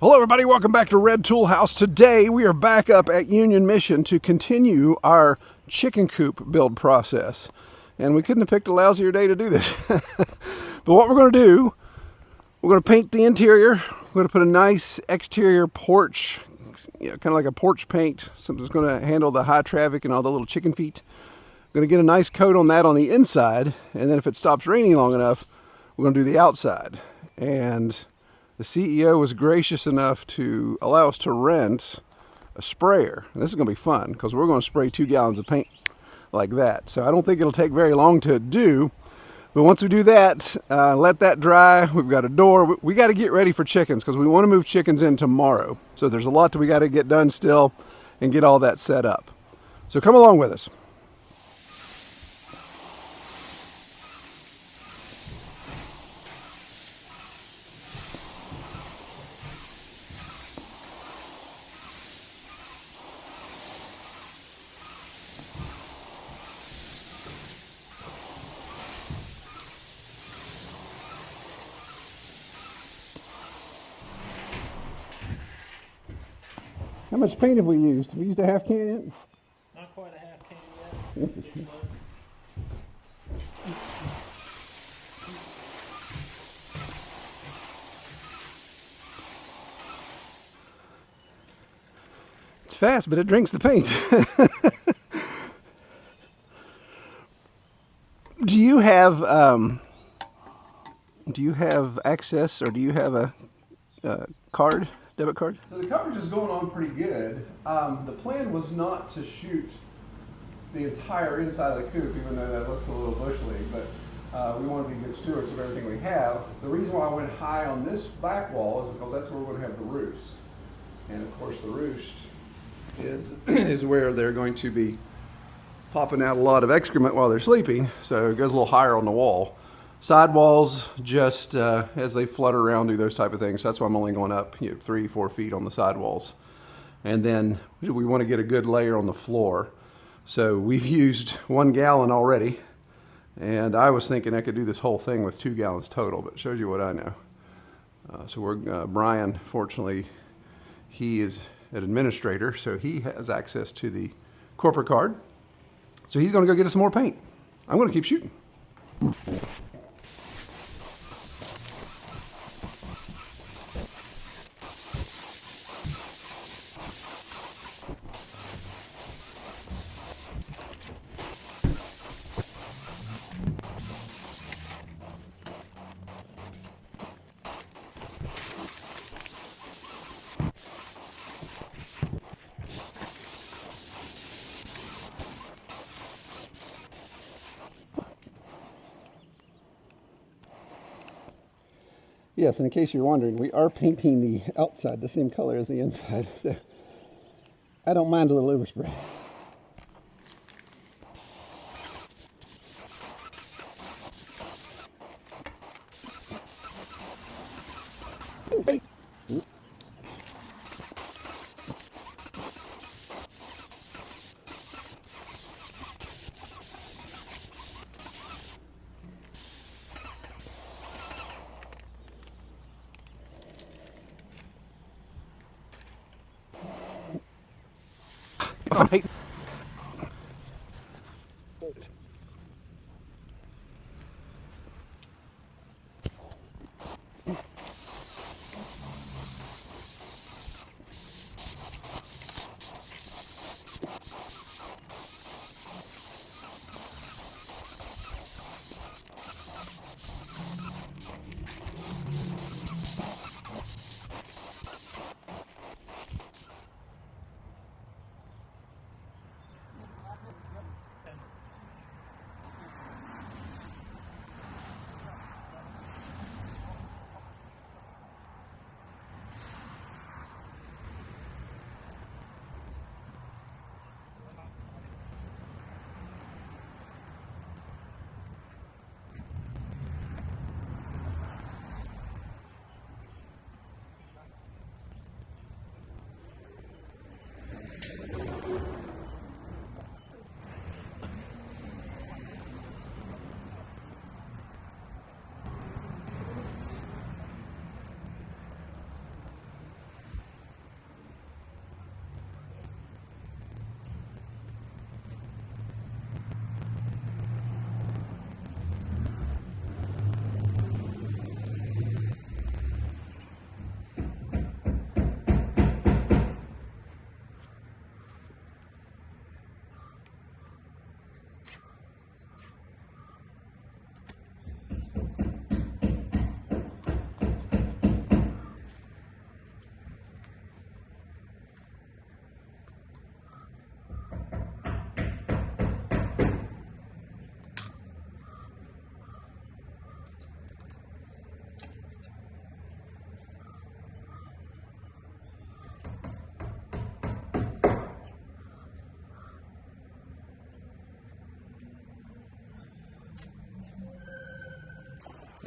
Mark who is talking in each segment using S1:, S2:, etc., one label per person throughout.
S1: Hello everybody, welcome back to Red Tool House. Today we are back up at Union Mission to continue our chicken coop build process. And we couldn't have picked a lousier day to do this. But what we're going to do, we're going to paint the interior. We're going to put a nice exterior porch, kind of like a porch paint, something that's going to handle the high traffic and all the little chicken feet. We're going to get a nice coat on that on the inside, and then if it stops raining long enough, we're going to do the outside. And the CEO was gracious enough to allow us to rent a sprayer. And this is going to be fun because we're going to spray 2 gallons of paint like that. So I don't think it'll take very long to do. But once we do that, let that dry. We've got a door. We got to get ready for chickens because we want to move chickens in tomorrow. So there's a lot that we got to get done still and get all that set up. So come along with us. How much paint have we used? Have we used a half can yet?
S2: Not quite a half can yet.
S1: It's fast, but it drinks the paint. Do you have access, or do you have a card? Debit card? So the coverage is going on pretty good. The plan was not to shoot the entire inside of the coop, even though that looks a little bush league, but we want to be good stewards of everything we have. The reason why I went high on this back wall is because that's where we're going to have the roost. And of course the roost is where they're going to be popping out a lot of excrement while they're sleeping, so it goes a little higher on the wall. Sidewalls, just as they flutter around, do those type of things. That's why I'm only going up 3-4 feet on the sidewalls. And then we want to get a good layer on the floor. So we've used 1 gallon already. And I was thinking I could do this whole thing with 2 gallons total, but it shows you what I know. Brian, fortunately, he is an administrator, so he has access to the corporate card. So he's going to go get us some more paint. I'm going to keep shooting. Yes, and in case you're wondering, we are painting the outside the same color as the inside. So I don't mind a little overspray. Right.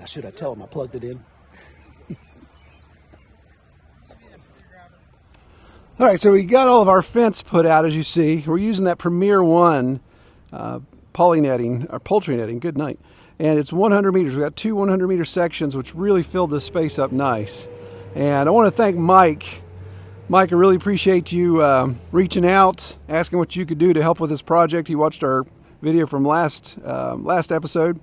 S1: should I tell him I plugged it in? All right, so we got all of our fence put out, as you see. We're using that Premier One poly netting, or poultry netting, good night. And it's 100 meters. We've got two 100-meter sections, which really filled this space up nice. And I want to thank Mike. Mike, I really appreciate you reaching out, asking what you could do to help with this project. He watched our video from last episode,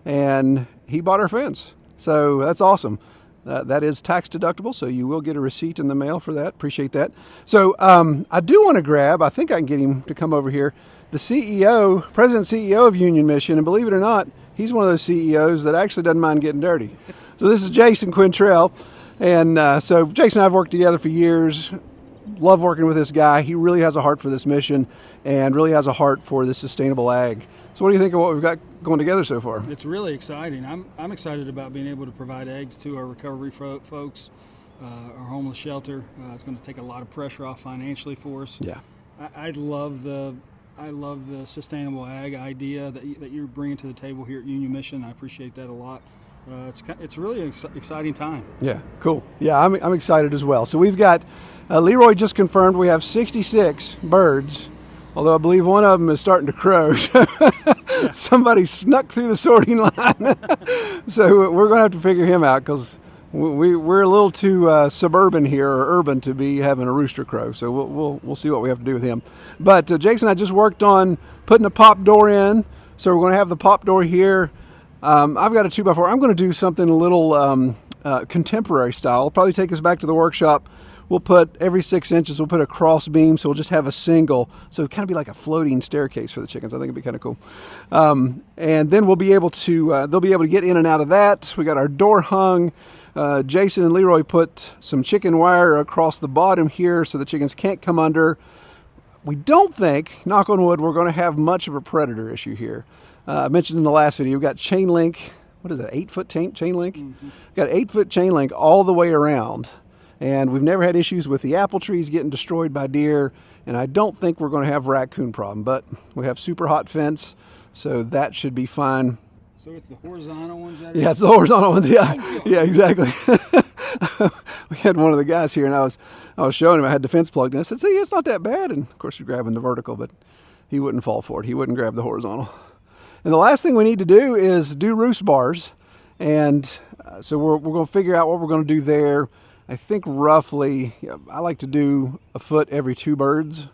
S1: and he bought our fence. So that's awesome. That is tax deductible, so you will get a receipt in the mail for that. Appreciate that. So I do want to grab, I think I can get him to come over here, the CEO, President CEO of Union Mission, and believe it or not, he's one of those CEOs that actually doesn't mind getting dirty. So this is Jason Quintrell, and so Jason and I have worked together for years. Love working with this guy. He really has a heart for this mission and really has a heart for this sustainable ag. So what do you think of what we've got going together so far?
S3: It's really exciting. I'm excited about being able to provide eggs to our recovery folks, our homeless shelter. It's going to take a lot of pressure off financially for us.
S1: Yeah.
S3: I love the sustainable ag idea that you're bringing to the table here at Union Mission. I appreciate that a lot. It's really an exciting time.
S1: Yeah, cool. Yeah, I'm excited as well. So we've got, Leroy just confirmed we have 66 birds, although I believe one of them is starting to crow. So somebody snuck through the sorting line. So we're going to have to figure him out because we're a little too suburban here, or urban, to be having a rooster crow. So we'll see what we have to do with him. But Jason and I just worked on putting a pop door in. So we're going to have the pop door here. I've got a 2x4. I'm going to do something a little contemporary style. It'll probably take us back to the workshop. We'll put every 6 inches, we'll put a cross beam, so we'll just have a single. So it'll kind of be like a floating staircase for the chickens. I think it'd be kind of cool. And then we'll be able to, they'll be able to get in and out of that. We got our door hung. Jason and Leroy put some chicken wire across the bottom here so the chickens can't come under. We don't think, knock on wood, we're going to have much of a predator issue here. I mentioned in the last video, we've got chain link. What is that, 8-foot chain link? Mm-hmm. We've got 8-foot chain link all the way around. And we've never had issues with the apple trees getting destroyed by deer. And I don't think we're going to have raccoon problem. But we have super hot fence, so that should be fine.
S3: So it's the horizontal ones?
S1: Yeah, it's the horizontal ones. Yeah, yeah, exactly. We had one of the guys here, and I was showing him I had the fence plugged in. I said, see, it's not that bad. And, of course, you're grabbing the vertical, but he wouldn't fall for it. He wouldn't grab the horizontal. And the last thing we need to do is do roost bars. And so we're going to figure out what we're going to do there. I think roughly, I like to do a foot every 2 birds.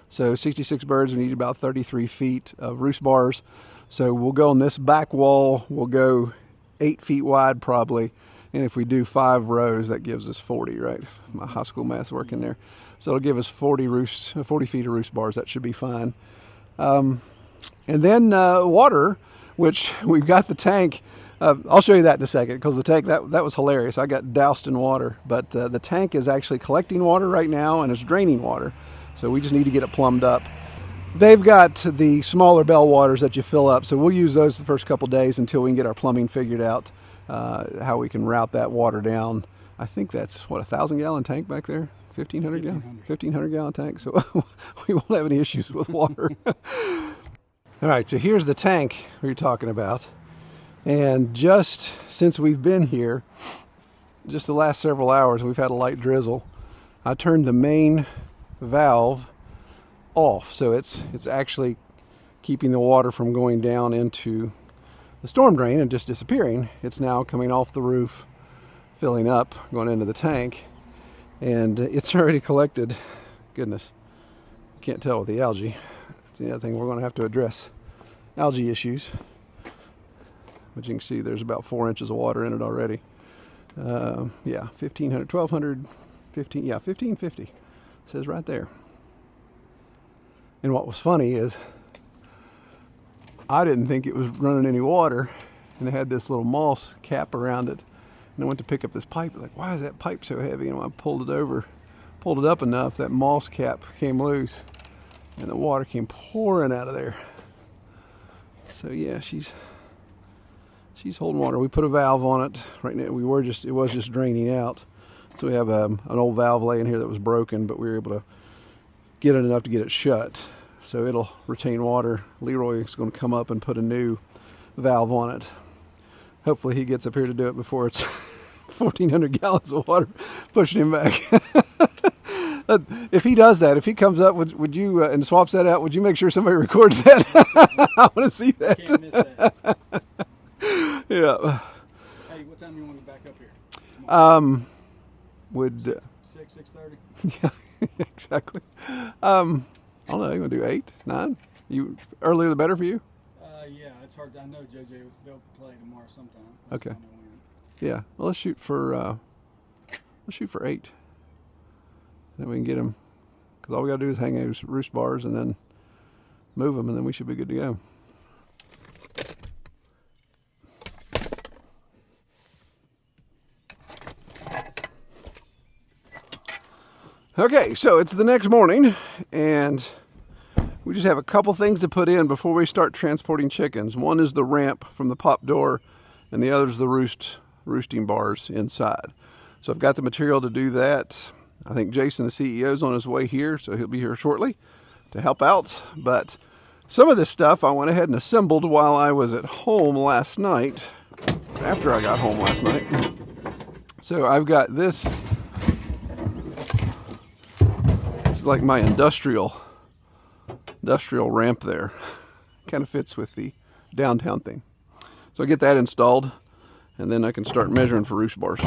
S1: So 66 birds, we need about 33 feet of roost bars. So we'll go on this back wall. We'll go 8 feet wide probably. And if we do 5 rows, that gives us 40, right? My high school math's working there. So it'll give us 40 feet of roost bars. That should be fine. And then water, which we've got the tank. I'll show you that in a second because the tank, that was hilarious. I got doused in water. But the tank is actually collecting water right now and it's draining water. So we just need to get it plumbed up. They've got the smaller bell waters that you fill up. So we'll use those the first couple days until we can get our plumbing figured out, how we can route that water down. I think that's, what, a 1,000-gallon tank back there? 1,500 gallon? 1,500-gallon tank. So we won't have any issues with water. All right, so here's the tank we were talking about. And just since we've been here, just the last several hours, we've had a light drizzle. I turned the main valve off, so it's actually keeping the water from going down into the storm drain and just disappearing. It's now coming off the roof, filling up, going into the tank, and it's already collected. Goodness, can't tell with the algae. It's the other thing we're going to have to address, algae issues. But you can see there's about 4 inches of water in it already. Yeah, 1,500, 1,200, 15, yeah, 1,550. It says right there. And what was funny is I didn't think it was running any water, and it had this little moss cap around it. And I went to pick up this pipe, like, why is that pipe so heavy? And when I pulled it up enough, that moss cap came loose, and the water came pouring out of there. So yeah, she's holding water. We put a valve on it right now. It was just draining out. So we have an old valve laying here that was broken, but we were able to get it enough to get it shut. So it'll retain water. Leroy is going to come up and put a new valve on it. Hopefully he gets up here to do it before it's 1,400 gallons of water pushing him back. If he does that, if he comes up, would you and swaps that out? Would you make sure somebody records that? I want to see that.
S3: Can't miss that.
S1: Yeah.
S3: Hey, what time do you want to get back up here?
S1: Would
S3: 6:30.
S1: yeah, exactly. I don't know. You want to do 8, 9? You earlier the better for you.
S3: Yeah, it's hard. I know JJ they'll play tomorrow sometime.
S1: Okay.
S3: I don't know when.
S1: Yeah. Well, let's shoot for 8. Then we can get him, because all we got to do is hang those roost bars and then move them, and then we should be good to go. Okay, so it's the next morning, and we just have a couple things to put in before we start transporting chickens. One is the ramp from the pop door, and the other is the roosting bars inside. So I've got the material to do that. I think Jason, the CEO, is on his way here, so he'll be here shortly to help out. But some of this stuff I went ahead and assembled while I was at home last night, after I got home last night. So I've got this. This is like my industrial ramp there. Kind of fits with the downtown thing. So I get that installed, and then I can start measuring for roost bars.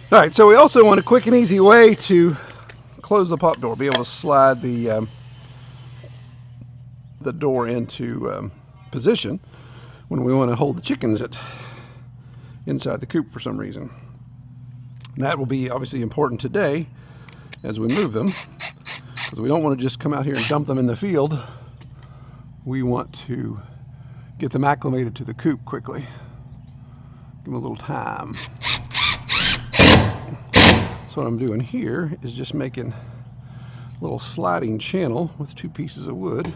S1: All right, so we also want a quick and easy way to close the pop door, be able to slide the door into position when we want to hold the chickens inside the coop for some reason. And that will be obviously important today as we move them, because we don't want to just come out here and dump them in the field. We want to get them acclimated to the coop quickly. Give them a little time. So what I'm doing here is just making a little sliding channel with 2 pieces of wood.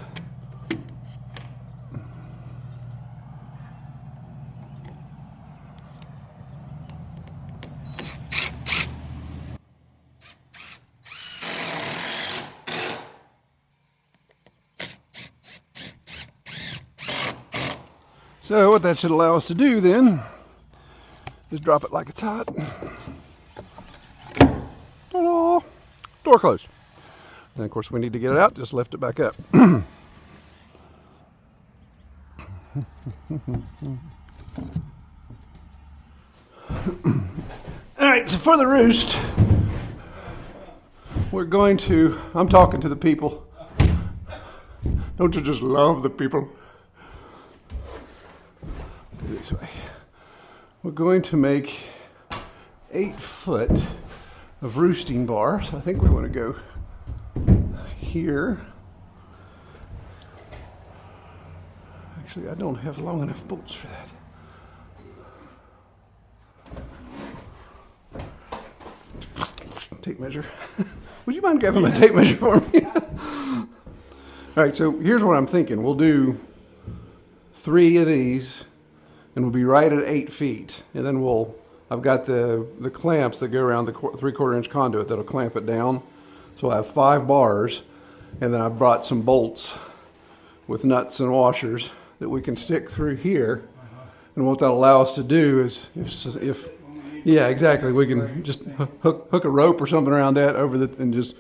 S1: So what that should allow us to do then is drop it like it's hot. Ta-da! Door closed. And of course we need to get it out, just lift it back up. Alright, so for the roost, we're going to, I'm talking to the people. Don't you just love the people? Do this way. We're going to make 8 foot of roosting bars. I think we want to go here. Actually, I don't have long enough bolts for that. Tape measure. Would you mind grabbing my tape measure for me? All right, so here's what I'm thinking. We'll do 3 of these, and we'll be right at 8 feet. And then I've got the clamps that go around the 3/4 inch conduit that'll clamp it down. So I have 5 bars, and then I brought some bolts with nuts and washers that we can stick through here. And what that'll allow us to do is, if yeah, exactly, we can just hook a rope or something around that and just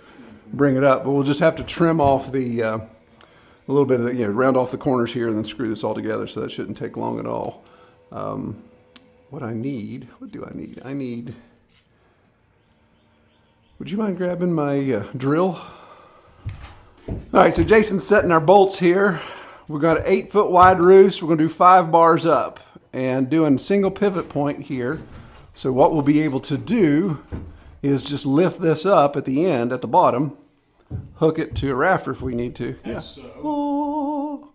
S1: bring it up. But we'll just have to trim off a little bit of the, round off the corners here and then screw this all together. So that shouldn't take long at all. What do I need? Would you mind grabbing my drill? All right, so Jason's setting our bolts here. We've got an 8 foot wide roost. We're going to do 5 bars up and doing single pivot point here. So what we'll be able to do is just lift this up at the end, at the bottom, hook it to a rafter if we need to. Yeah.
S3: So.
S1: Oh,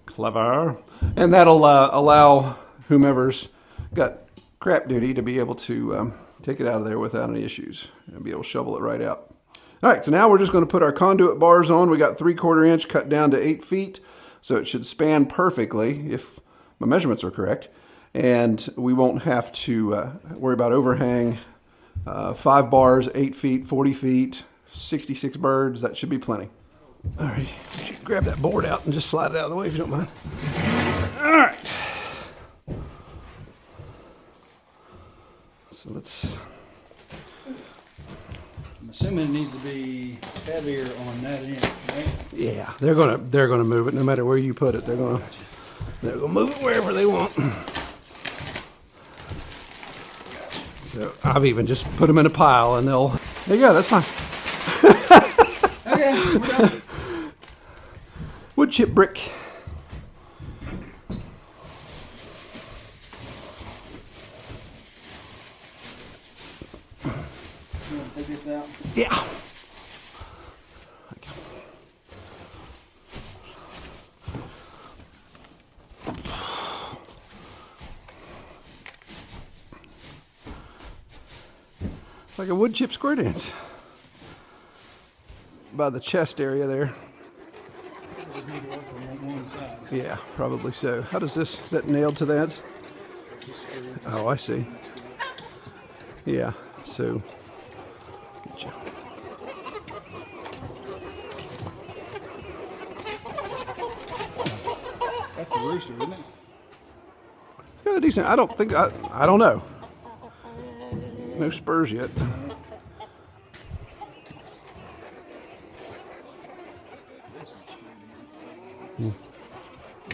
S1: clever. And that'll allow whomever's got crap duty to be able to take it out of there without any issues and be able to shovel it right out. All right, so now we're just going to put our conduit bars on. We got 3/4 inch cut down to 8 feet, so it should span perfectly if my measurements are correct, and we won't have to worry about overhang. 5 bars, 8 feet, 40 feet, 66 birds. That should be plenty. All right, grab that board out and just slide it out of the way if you don't mind. All right. So let's.
S3: I'm assuming it needs to be heavier on that end, right?
S1: Yeah, they're gonna move it no matter where you put it. They're gonna move it wherever they want. So I've even just put them in a pile and they'll. There you go. That's fine.
S3: Okay, we're done.
S1: Wood chip brick.
S3: You want to take this out?
S1: Yeah. It's like a wood chip square dance. By the chest area there.
S3: Just need to work from one side.
S1: Yeah, probably so. How does this, is that nailed to that? Oh, I see. Yeah, so. Gotcha.
S3: That's the rooster, isn't it?
S1: It's got a decent, I don't know. No spurs yet.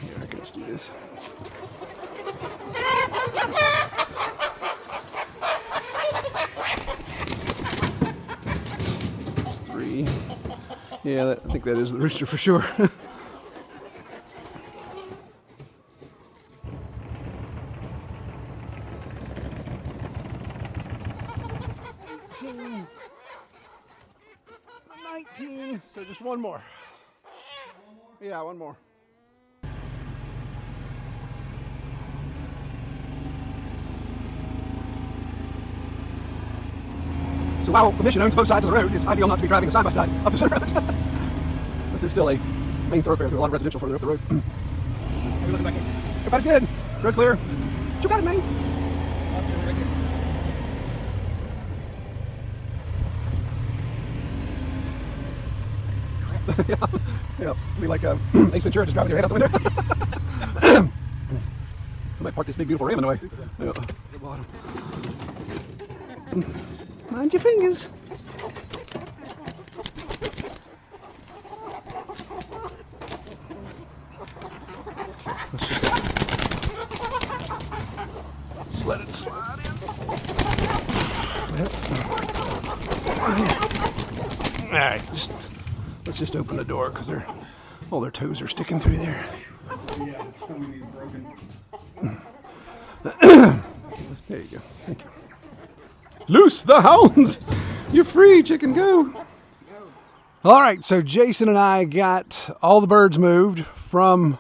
S1: Here, I can just do this. There's 3. Yeah, I think that is the rooster for sure. $18, 19. So just one more. Yeah, one more. So while the mission owns both sides of the road, it's ideal not to be driving side by side up the center of the town. This is still a main thoroughfare through a lot of residential further up the road. Everybody's good. Road's clear. You got it, man. Yeah, be like Ace Ventura just driving your head out the window. Somebody parked this big beautiful ram in the way. Yeah. Mind your fingers. Let's just let it slide in. All right, let's just open the door because all their toes are sticking through there.
S3: Yeah, it's going to be broken.
S1: There you go. Thank you. Loose the hounds! You're free, chicken, go! All right, so Jason and I got all the birds moved from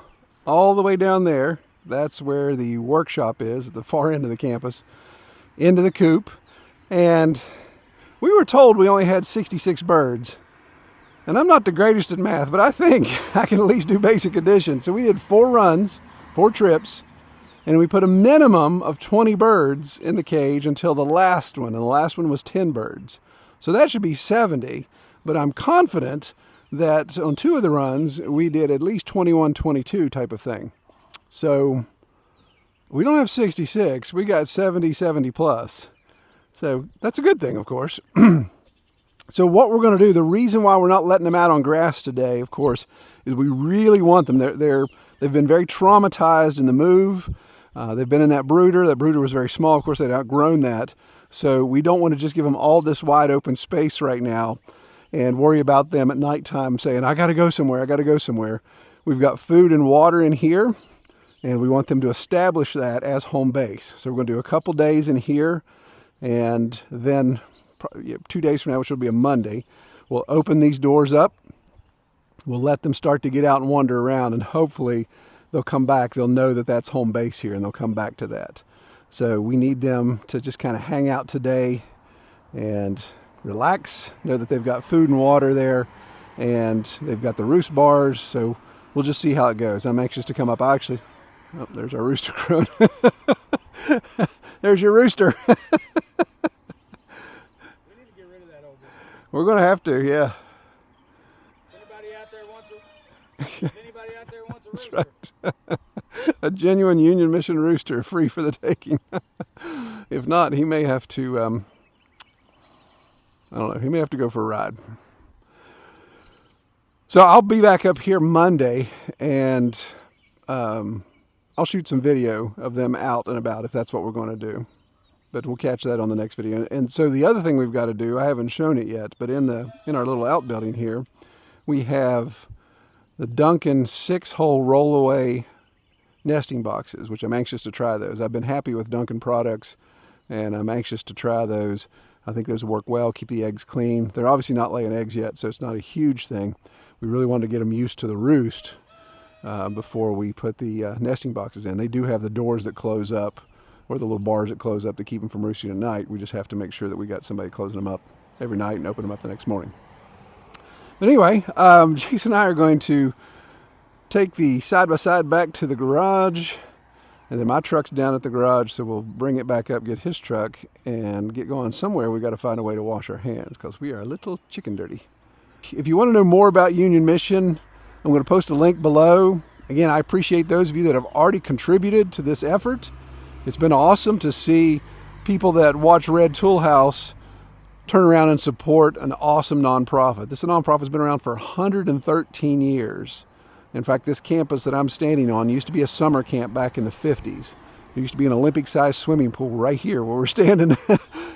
S1: all the way down there. That's where the workshop is, at the far end of the campus, into the coop. And we were told we only had 66 birds. And I'm not the greatest at math, but I think I can at least do basic addition. So we did 4 runs, 4 trips, and we put a minimum of 20 birds in the cage until the last one, and the last one was 10 birds. So that should be 70, but I'm confident that on 2 of the runs, we did at least 21, 22 type of thing. So we don't have 66, we got 70, 70 plus. So that's a good thing, of course. So what we're going to do, the reason why we're not letting them out on grass today, of course, is we really want them. They've been very traumatized in the move. They've been in that brooder. That brooder was very small. Of course, they'd outgrown that. So we don't want to just give them all this wide open space right now and worry about them at nighttime saying, I got to go somewhere, I got to go somewhere. We've got food and water in here, and we want them to establish that as home base. So we're going to do a couple days in here, and then 2 days from now, which will be a Monday, we'll open these doors up. We'll let them start to get out and wander around, and hopefully they'll come back. They'll know that that's home base here, and they'll come back to that. So we need them to just kind of hang out today and relax, know that they've got food and water there, and they've got the roost bars. So we'll just see how it goes. I'm anxious to come up. Oh, there's our rooster crowing. There's your rooster.
S3: We need to get rid of that old boy.
S1: We're going to have to, yeah.
S3: Anybody out there wants a
S1: That's
S3: rooster?
S1: right. A genuine Union Mission rooster, free for the taking. If not, he may have to, I don't know, he may have to go for a ride. So I'll be back up here Monday, and I'll shoot some video of them out and about if that's what we're going to do. But we'll catch that on the next video. And so the other thing we've got to do, I haven't shown it yet, but in our little outbuilding here, we have the Duncan 6-hole roll-away nesting boxes, which I'm anxious to try those. I've been happy with Duncan products, and I'm anxious to try those. I think those work well, keep the eggs clean. They're obviously not laying eggs yet, so it's not a huge thing. We really wanted to get them used to the roost before we put the nesting boxes in. They do have the doors that close up, or the little bars that close up to keep them from roosting at night. We just have to make sure that we got somebody closing them up every night and open them up the next morning. But anyway, Jason and I are going to take the side-by-side back to the garage, and then my truck's down at the garage, so we'll bring it back up, get his truck, and get going somewhere. We've got to find a way to wash our hands because we are a little chicken dirty. If you want to know more about Union Mission, I'm going to post a link below. Again, I appreciate those of you that have already contributed to this effort. It's been awesome to see people that watch Red Tool House turn around and support an awesome nonprofit. This nonprofit has been around for 113 years. In fact, this campus that I'm standing on used to be a summer camp back in the 50s. There used to be an Olympic-sized swimming pool right here where we're standing.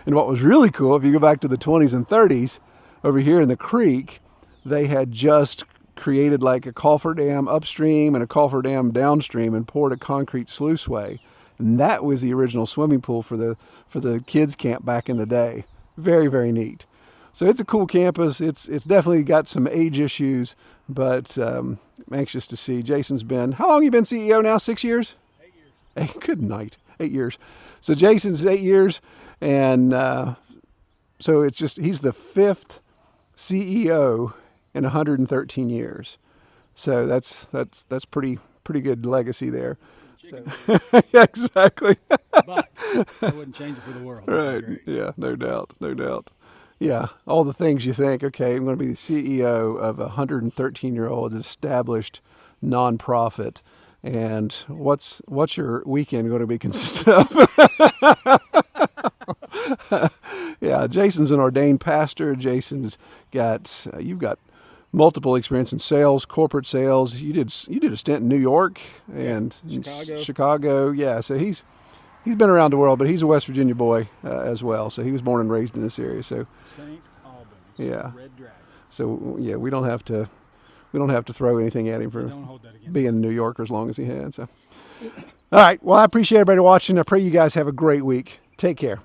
S1: And what was really cool, if you go back to the 20s and 30s, over here in the creek, they had just created like a cofferdam upstream and a cofferdam downstream and poured a concrete sluiceway. And that was the original swimming pool for the kids' camp back in the day. Very, very neat. So it's a cool campus. It's definitely got some age issues, but I'm anxious to see. Jason's been, how long have you been CEO now? 6 years?
S3: 8 years.
S1: Hey, good night. 8 years. So Jason's 8 years, and so it's just, he's the 5th CEO in 113 years. So that's pretty good legacy there. So, yeah, exactly.
S3: But I wouldn't change it for the world.
S1: Right. Yeah, no doubt. Yeah, all the things you think, okay, I'm going to be the CEO of a 113-year-old established nonprofit, and what's your weekend going to be consistent of? Yeah, Jason's an ordained pastor. Jason's got you've got multiple experience in sales, corporate sales. You did a stint in New York and Chicago. Yeah, so he's been around the world, but he's a West Virginia boy as well. So he was born and raised in this area. So
S3: St. Albans.
S1: Yeah.
S3: Red Dragons.
S1: So yeah, we don't have to throw anything at him for
S3: Don't hold that against
S1: being a New Yorker as long as he had. So all right, well, I appreciate everybody watching. I pray you guys have a great week. Take care.